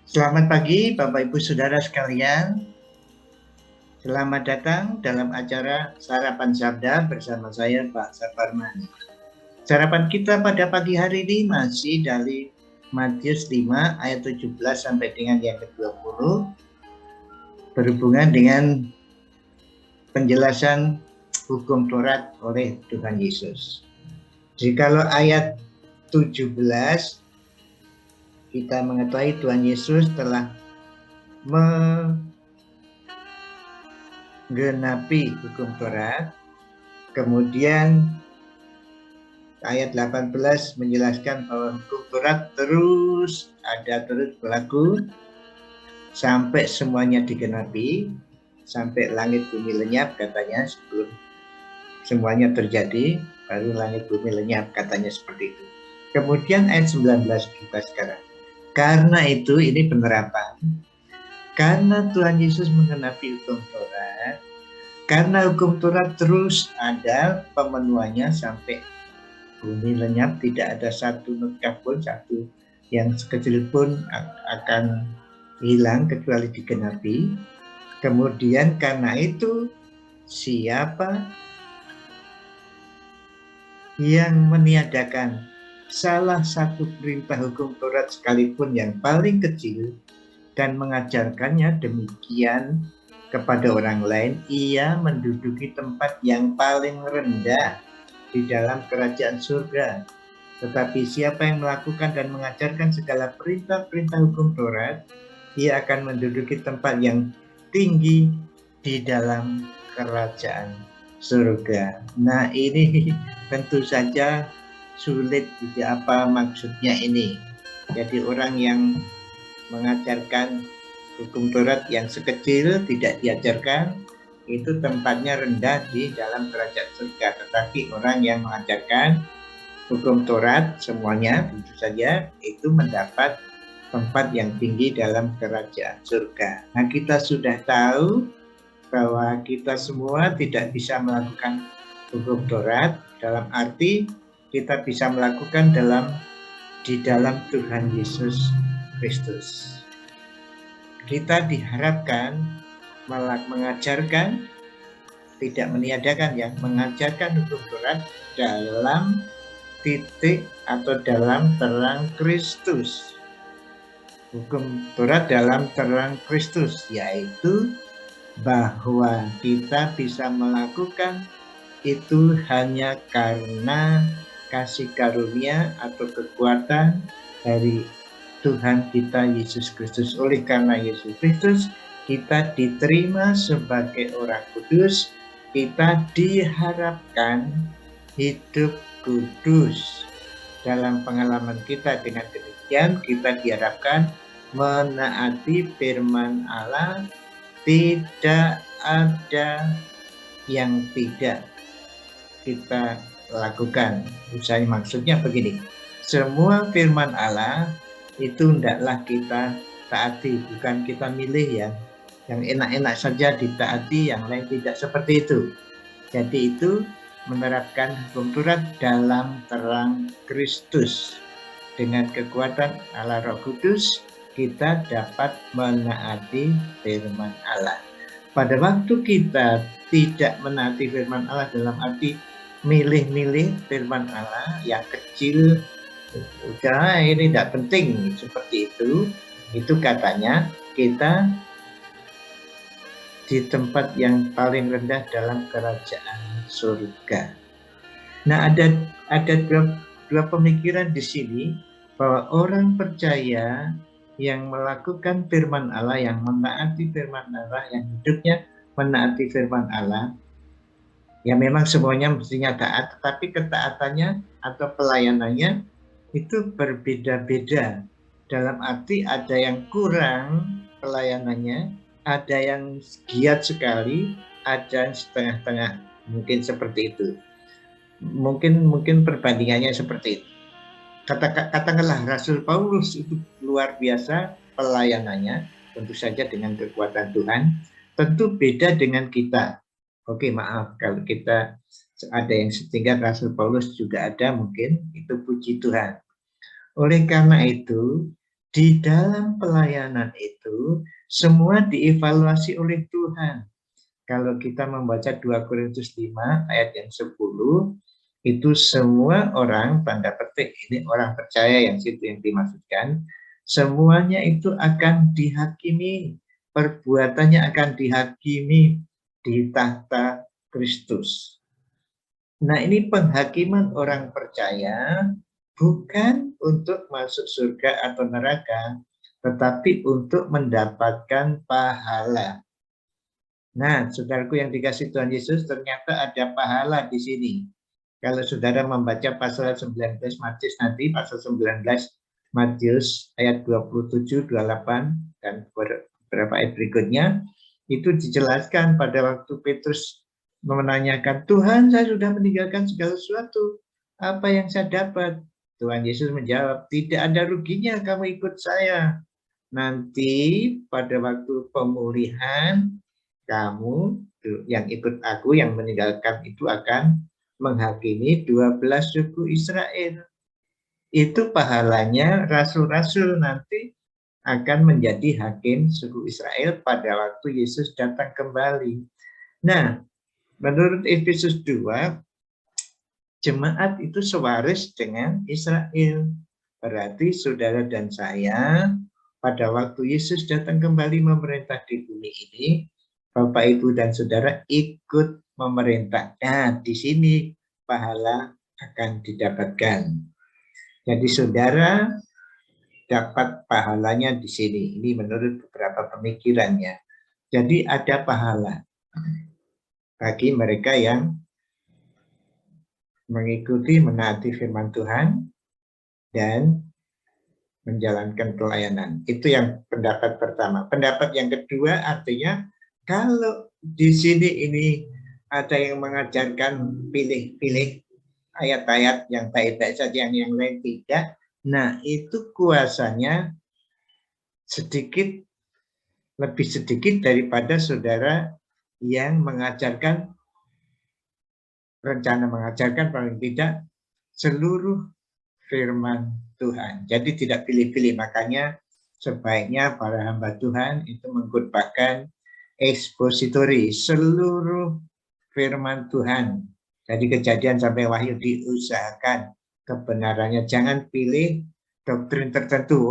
Selamat pagi Bapak Ibu Saudara sekalian. Selamat datang dalam acara Sarapan Sabda bersama saya Pak Saparman. Sarapan kita pada pagi hari ini masih dari Matius 5 ayat 17 sampai dengan yang ke-20 berhubungan dengan penjelasan hukum Taurat oleh Tuhan Yesus. Jadi kalau ayat 17 kita mengetahui Tuhan Yesus telah menggenapi hukum Taurat. Kemudian ayat 18 menjelaskan bahwa hukum Taurat terus berlaku sampai semuanya digenapi, sampai langit bumi lenyap katanya, sebelum semuanya terjadi baru langit bumi lenyap katanya seperti itu. Kemudian ayat 19 kita sekarang. Karena itu ini penerapan. Karena Tuhan Yesus menggenapi hukum Taurat, karena hukum Taurat terus ada pemenuhannya sampai bumi lenyap, tidak ada satu naskah pun, satu yang sekecil pun akan hilang kecuali digenapi. Kemudian karena itu siapa yang meniadakan salah satu perintah hukum Taurat sekalipun yang paling kecil dan mengajarkannya demikian kepada orang lain, ia menduduki tempat yang paling rendah di dalam kerajaan surga. Tetapi siapa yang melakukan dan mengajarkan segala perintah-perintah hukum Taurat, ia akan menduduki tempat yang tinggi di dalam kerajaan surga. Nah, ini tentu saja sulit, apa maksudnya ini. Jadi orang yang mengajarkan hukum Taurat yang sekecil tidak diajarkan, itu tempatnya rendah di dalam kerajaan surga. Tetapi orang yang mengajarkan hukum Taurat semuanya tentu saja itu mendapat tempat yang tinggi dalam kerajaan surga. Nah, kita sudah tahu bahwa kita semua tidak bisa melakukan hukum Taurat, dalam arti kita bisa melakukan di dalam Tuhan Yesus Kristus. Kita diharapkan mengajarkan, tidak meniadakan ya, mengajarkan hukum Taurat dalam titik atau dalam terang Kristus. Hukum Taurat dalam terang Kristus, yaitu bahwa kita bisa melakukan itu hanya karena kasih karunia atau kekuatan dari Tuhan kita Yesus Kristus. Oleh karena Yesus Kristus kita diterima sebagai orang kudus, kita diharapkan hidup kudus. Dalam pengalaman kita dengan demikian, kita diharapkan menaati firman Allah, tidak ada yang tidak kita lakukan. Misalnya maksudnya begini, semua firman Allah itu hendaklah kita taati, bukan kita milih ya. Yang enak-enak saja ditaati, yang lain tidak, seperti itu. Jadi itu menerapkan hukum Taurat dalam terang Kristus. Dengan kekuatan Allah Roh Kudus, kita dapat menaati firman Allah. Pada waktu kita tidak menaati firman Allah dalam arti milih-milih firman Allah yang kecil, udah ini tidak penting, seperti itu katanya kita di tempat yang paling rendah dalam kerajaan surga. Nah, ada dua pemikiran di sini, bahwa orang percaya yang melakukan firman Allah, yang menaati firman Allah, yang hidupnya menaati firman Allah, ya memang semuanya mestinya taat, tetapi ketaatannya atau pelayanannya itu berbeda-beda. Dalam arti ada yang kurang pelayanannya, ada yang giat sekali, ada yang setengah-tengah, mungkin seperti itu. Mungkin perbandingannya seperti itu. Katakanlah Rasul Paulus itu luar biasa pelayanannya, tentu saja dengan kekuatan Tuhan, tentu beda dengan kita. Oke, maaf kalau kita ada yang setingkat Rasul Paulus juga ada, mungkin itu puji Tuhan. Oleh karena itu, Di dalam pelayanan itu, semua dievaluasi oleh Tuhan. Kalau kita membaca 2 Korintus 5 ayat yang 10, itu semua orang, tanda petik ini orang percaya yang situ yang dimaksudkan, semuanya itu akan dihakimi, perbuatannya akan dihakimi di tahta Kristus. Nah, ini penghakiman orang percaya bukan untuk masuk surga atau neraka, tetapi untuk mendapatkan pahala. Nah, saudaraku yang dikasih Tuhan Yesus, ternyata ada pahala di sini. Kalau saudara membaca pasal 19 Matius nanti, pasal 19 Matius ayat 27, 28, dan beberapa ayat berikutnya, itu dijelaskan pada waktu Petrus menanyakan, Tuhan, saya sudah meninggalkan segala sesuatu, apa yang saya dapat? Tuhan Yesus menjawab, tidak ada ruginya kamu ikut saya. Nanti pada waktu pemulihan, kamu yang ikut aku, yang meninggalkan itu akan menghakimi 12 suku Israel. Itu pahalanya rasul-rasul nanti akan menjadi hakim suku Israel pada waktu Yesus datang kembali. Nah, menurut Efesus 2, jemaat itu sewaris dengan Israel. Berarti saudara dan saya pada waktu Yesus datang kembali memerintah di bumi ini, Bapak, Ibu, dan Saudara ikut memerintah. Nah, di sini pahala akan didapatkan. Jadi saudara dapat pahalanya di sini. Ini menurut beberapa pemikirannya. Jadi ada pahala bagi mereka yang mengikuti, menaati firman Tuhan, dan menjalankan pelayanan. Itu yang pendapat pertama. Pendapat yang kedua artinya kalau di sini ini ada yang mengajarkan pilih-pilih ayat-ayat yang baik-baik saja, yang lain tidak. Nah, itu kuasanya sedikit, lebih sedikit daripada saudara yang mengajarkan, rencana mengajarkan paling tidak seluruh firman Tuhan. Jadi tidak pilih-pilih, makanya sebaiknya para hamba Tuhan itu mengkhotbahkan ekspositori seluruh firman Tuhan. Jadi Kejadian sampai Wahyu diusahakan kebenarannya, jangan pilih doktrin tertentu.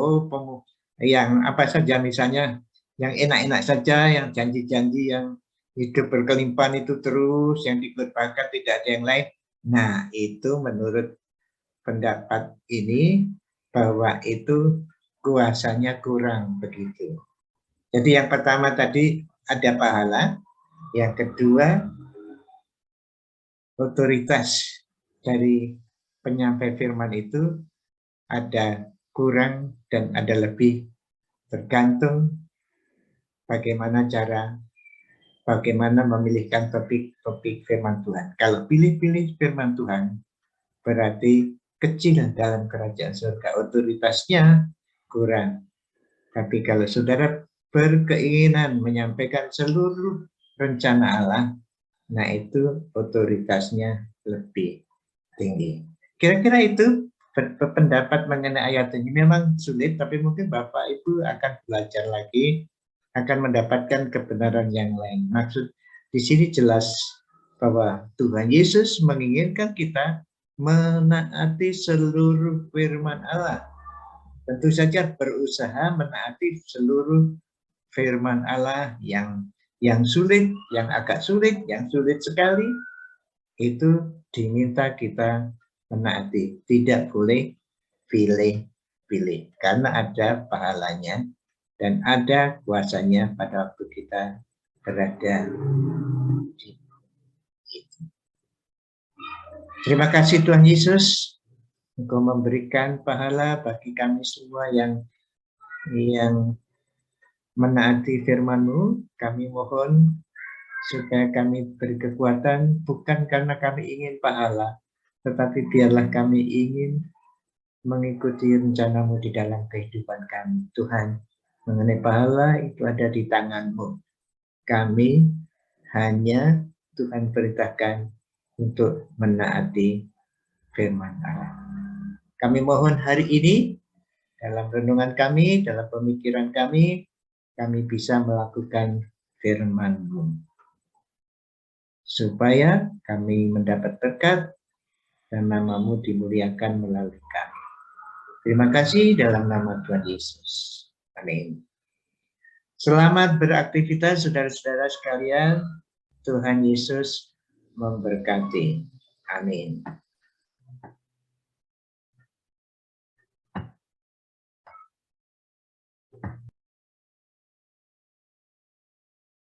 Yang apa saja, misalnya yang enak-enak saja, yang janji-janji yang hidup berkelimpahan itu terus yang dikhotbahkan, tidak ada yang lain. Nah, itu menurut pendapat ini bahwa itu kuasanya kurang begitu. Jadi yang pertama tadi ada pahala, yang kedua otoritas dari penyampai firman itu ada kurang dan ada lebih, tergantung bagaimana memilihkan topik firman Tuhan. Kalau pilih-pilih firman Tuhan, berarti kecil dalam kerajaan surga, otoritasnya kurang. Tapi kalau saudara berkeinginan menyampaikan seluruh rencana Allah, nah itu otoritasnya lebih tinggi. Kira-kira itu pendapat mengenai ayat ini. Memang sulit, tapi mungkin Bapak Ibu akan belajar lagi, akan mendapatkan kebenaran yang lain. Maksud di sini jelas bahwa Tuhan Yesus menginginkan kita menaati seluruh firman Allah. Tentu saja berusaha menaati seluruh firman Allah yang sulit, yang agak sulit, yang sulit sekali, itu diminta kita menaati. Tidak boleh pilih-pilih, karena ada pahalanya dan ada kuasanya pada waktu kita berada di itu. Terima kasih Tuhan Yesus, Engkau memberikan pahala bagi kami semua yang menaati firman-Mu. Kami mohon supaya kami beri kekuatan, bukan karena kami ingin pahala, tetapi biarlah kami ingin mengikuti rencana-Mu di dalam kehidupan kami. Tuhan, mengenai pahala itu ada di tangan-Mu. Kami hanya Tuhan perintahkan untuk menaati firman Allah. Kami mohon hari ini dalam renungan kami, dalam pemikiran kami bisa melakukan firman-Mu. Supaya kami mendapat berkat dan nama-Mu dimuliakan melalui kami. Terima kasih dalam nama Tuhan Yesus. Amin. Selamat beraktivitas saudara-saudara sekalian. Tuhan Yesus memberkati. Amin.